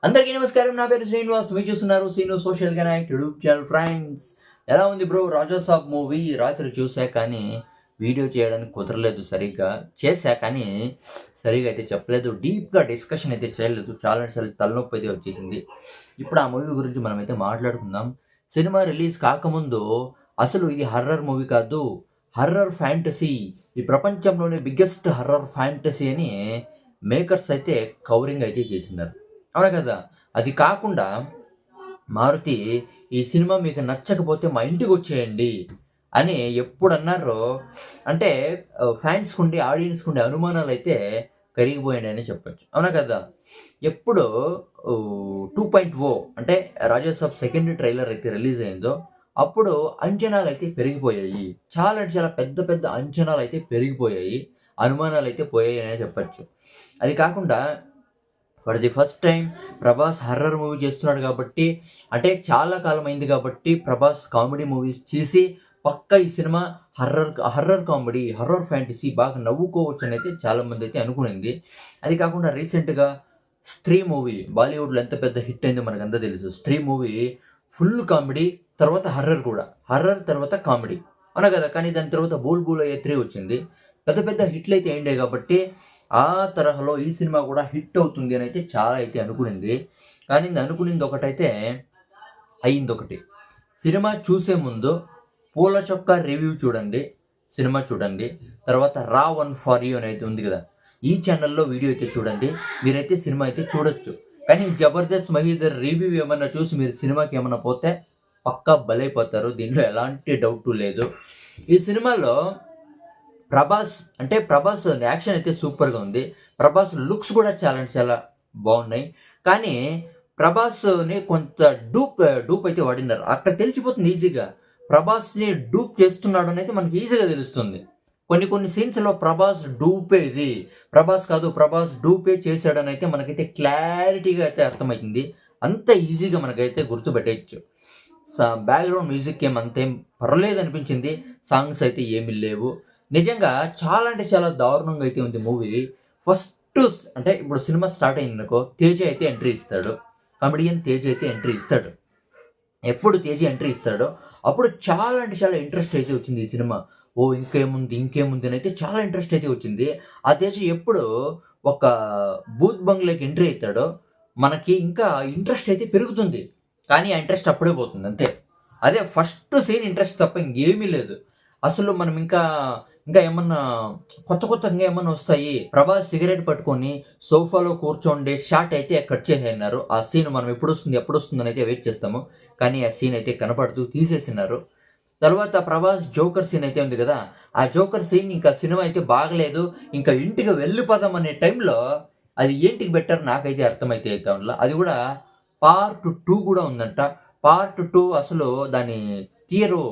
అందరికీ నమస్కారం. నా పేరు శ్రీనివాస్. మీరు చూస్తున్నారు Seenu social connect YouTube channel. Friends, ఎలా ఉంది బ్రో? రాజా సాబ్ మూవీ రాత్రి చూసా కానీ వీడియో చేయడానికి కుదరలేదు సరిగ్గా. చేశా కానీ సరిగ్గా అయితే చెప్పలేదు. డీప్గా డిస్కషన్ అయితే చేయలేదు. చాలా తలనొప్పి అయితే వచ్చేసింది. ఇప్పుడు ఆ మూవీ గురించి మనమైతే మాట్లాడుకుందాం. సినిమా రిలీజ్ కాకముందు అసలు ఇది హర్రర్ మూవీ కాదు, హర్రర్ ఫ్యాంటసీ, ఈ ప్రపంచంలోనే బిగ్గెస్ట్ హర్రర్ ఫ్యాంటసీ అని మేకర్స్ అయితే కవరింగ్ అయితే చేసినారు. అవునా కదా? అది కాకుండా మారుతి ఈ సినిమా మీకు నచ్చకపోతే మా ఇంటికి వచ్చేయండి అని ఎప్పుడు అన్నారో, అంటే ఫ్యాన్స్కి ఉండే ఆడియన్స్కి ఉండే అనుమానాలు అయితే కరిగిపోయాయి అని చెప్పొచ్చు. అవునా కదా? ఎప్పుడు 2.0 అంటే రాజాసాబ్ సెకండ్ ట్రైలర్ అయితే రిలీజ్ అయిందో అప్పుడు అంచనాలు అయితే పెరిగిపోయాయి. చాలా అంటే చాలా పెద్ద పెద్ద అంచనాలు అయితే పెరిగిపోయాయి. అనుమానాలు అయితే పోయాయి అనే చెప్పచ్చు. అది కాకుండా for the first time Prabhas horror movie చేస్తున్నాడు కాబట్టి, అంటే చాలా కాలం అయింది కాబట్టి ప్రభాస్ కామెడీ మూవీస్ చేసి పక్కా ఈ cinema horror comedy, horror fantasy బాగా నవ్వుకోవచ్చు అని అయితే చాలామంది అయితే అనుకునింది. అది కాకుండా రీసెంట్గా స్త్రీ మూవీ బాలీవుడ్లో ఎంత పెద్ద హిట్ అయిందో మనకంతా తెలుసు. స్త్రీ మూవీ ఫుల్ కామెడీ, తర్వాత హర్రర్ కూడా, హర్రర్ తర్వాత కామెడీ, అవునా కదా? కానీ దాని తర్వాత బూల్ బూల్ అయ్యే 3 వచ్చింది. పెద్ద పెద్ద హిట్లు అయితే అయిండే కాబట్టి ఆ తరహాలో ఈ సినిమా కూడా హిట్ అవుతుంది అని అయితే చాలా అయితే అనుకునింది. కానీ అనుకునింది ఒకటైతే అయింది ఒకటి. సినిమా చూసే ముందు పూల చొక్కా రివ్యూ చూడండి, సినిమా చూడండి. తర్వాత రా వన్ ఫర్ యూ అని అయితే ఉంది కదా, ఈ ఛానల్లో వీడియో అయితే చూడండి. మీరైతే సినిమా అయితే చూడొచ్చు. కానీ జబర్దస్త్ మహీధర్ రివ్యూ ఏమన్నా చూసి మీరు సినిమాకి ఏమన్నా పోతే పక్కా బలైపోతారు. దీంట్లో ఎలాంటి డౌట్ లేదు. ఈ సినిమాలో ప్రభాస్ యాక్షన్ అయితే సూపర్గా ఉంది. ప్రభాస్ లుక్స్ కూడా చాలా బాగున్నాయి. కానీ ప్రభాస్ని కొంత డూప్ అయితే వాడినారు. అక్కడ తెలిసిపోతుంది ఈజీగా ప్రభాస్ని డూప్ చేస్తున్నాడు అని అయితే మనకి ఈజీగా తెలుస్తుంది. కొన్ని సీన్స్లో ప్రభాస్ డూపే, ఇది ప్రభాస్ కాదు, ప్రభాస్ డూపే చేశాడని అయితే మనకైతే క్లారిటీగా అయితే అర్థమవుతుంది. అంత ఈజీగా మనకైతే గుర్తుపెట్టేయచ్చు. బ్యాక్గ్రౌండ్ మ్యూజిక్ ఏమంతేం పర్లేదు అనిపించింది. సాంగ్స్ అయితే ఏమీ లేవు. నిజంగా చాలా అంటే చాలా దారుణంగా అయితే ఉంది మూవీ. ఫస్ట్ అంటే ఇప్పుడు సినిమా స్టార్ట్ అయిందనుకో, తేజ అయితే ఎంట్రీ ఇస్తాడు. కమెడియన్ తేజ అయితే ఎంట్రీ ఇస్తాడు. ఎప్పుడు తేజ ఎంట్రీ ఇస్తాడో అప్పుడు చాలా అంటే చాలా ఇంట్రెస్ట్ అయితే వచ్చింది ఈ సినిమా. ఓ ఇంకేముంది అని అయితే చాలా ఇంట్రెస్ట్ అయితే వచ్చింది. ఆ తేజ ఎప్పుడు ఒక బూత్ బంగ్లాకి ఎంట్రీ అవుతాడో మనకి ఇంకా ఇంట్రెస్ట్ అయితే పెరుగుతుంది. కానీ ఆ ఇంట్రెస్ట్ అప్పుడే పోతుంది అంతే. అదే ఫస్ట్ సీన్ ఇంట్రెస్ట్ తప్ప ఇంకేమీ లేదు. అసలు మనం ఇంకా ఏమన్నా కొత్తగా ఏమన్నా వస్తాయి. ప్రభాస్ సిగరెట్ పట్టుకొని సోఫాలో కూర్చోండి షాట్ అయితే కట్ చేసేసినారు. ఆ సీన్ మనం ఎప్పుడు వస్తుంది అని అయితే వెయిట్ చేస్తాము. కానీ ఆ సీన్ అయితే కనపడుతూ తీసేసినారు. తర్వాత ప్రభాస్ జోకర్ సీన్ అయితే ఉంది కదా, ఆ జోకర్ సీన్ ఇంకా సినిమా అయితే బాగలేదు, ఇంకా ఇంటికి వెళ్ళిపోదాం అనే టైంలో అది ఏంటికి బెటర్ నాకైతే అర్థమైతే అవుతా. అది కూడా పార్ట్ 2 కూడా ఉందంట. పార్ట్ 2 అసలు దాని తీయరు,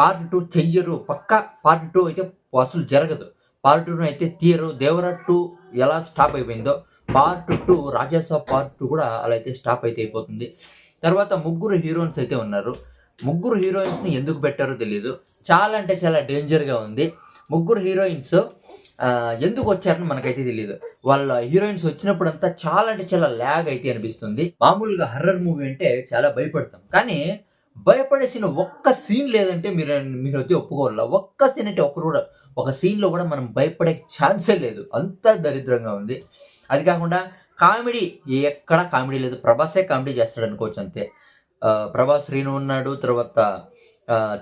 పార్ట్ 2 చెయ్యరు. పక్కా పార్ట్ 2 అయితే అసలు జరగదు. పార్ట్ 2 అయితే తీయరు. దేవరా 2 ఎలా స్టాప్ అయిపోయిందో పార్ట్ 2 రాజాసాబ్ పార్ట్ 2 కూడా అలా అయితే స్టాప్ అయితే అయిపోతుంది. తర్వాత ముగ్గురు హీరోయిన్స్ అయితే ఉన్నారు. ముగ్గురు హీరోయిన్స్ని ఎందుకు పెట్టారో తెలియదు. చాలా అంటే చాలా డేంజర్గా ఉంది. ముగ్గురు హీరోయిన్స్ ఎందుకు వచ్చారని మనకైతే తెలియదు. వాళ్ళ హీరోయిన్స్ వచ్చినప్పుడంతా చాలా అంటే చాలా ల్యాగ్ అయితే అనిపిస్తుంది. మామూలుగా హర్రర్ మూవీ అంటే చాలా భయపడతాం, కానీ భయపడేసిన ఒక్క సీన్ లేదంటే మీరైతే ఒప్పుకోవాల. ఒక్క సీన్ అంటే ఒక సీన్లో కూడా మనం భయపడే ఛాన్సే లేదు. అంత దరిద్రంగా ఉంది. అది కాకుండా కామెడీ, ఎక్కడ కామెడీ లేదు. ప్రభాసే కామెడీ చేస్తాడు అనుకోవచ్చు అంతే. ప్రభాస్ శ్రీను ఉన్నాడు, తర్వాత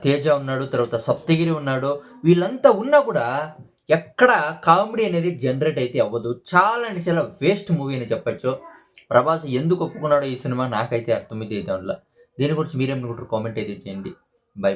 తేజ ఉన్నాడు, తర్వాత సప్తగిరి ఉన్నాడు. వీళ్ళంతా ఉన్నా కూడా ఎక్కడ కామెడీ అనేది జనరేట్ అయితే అవ్వదు. చాలా అంటే చాలా వేస్ట్ మూవీ అని చెప్పచ్చు. ప్రభాస్ ఎందుకు ఒప్పుకున్నాడో ఈ సినిమా నాకైతే అర్థమైతే అవుతా. దీని గురించి మీరేమనుకుంటారు? కామెంట్ అయితే చేయండి. బై.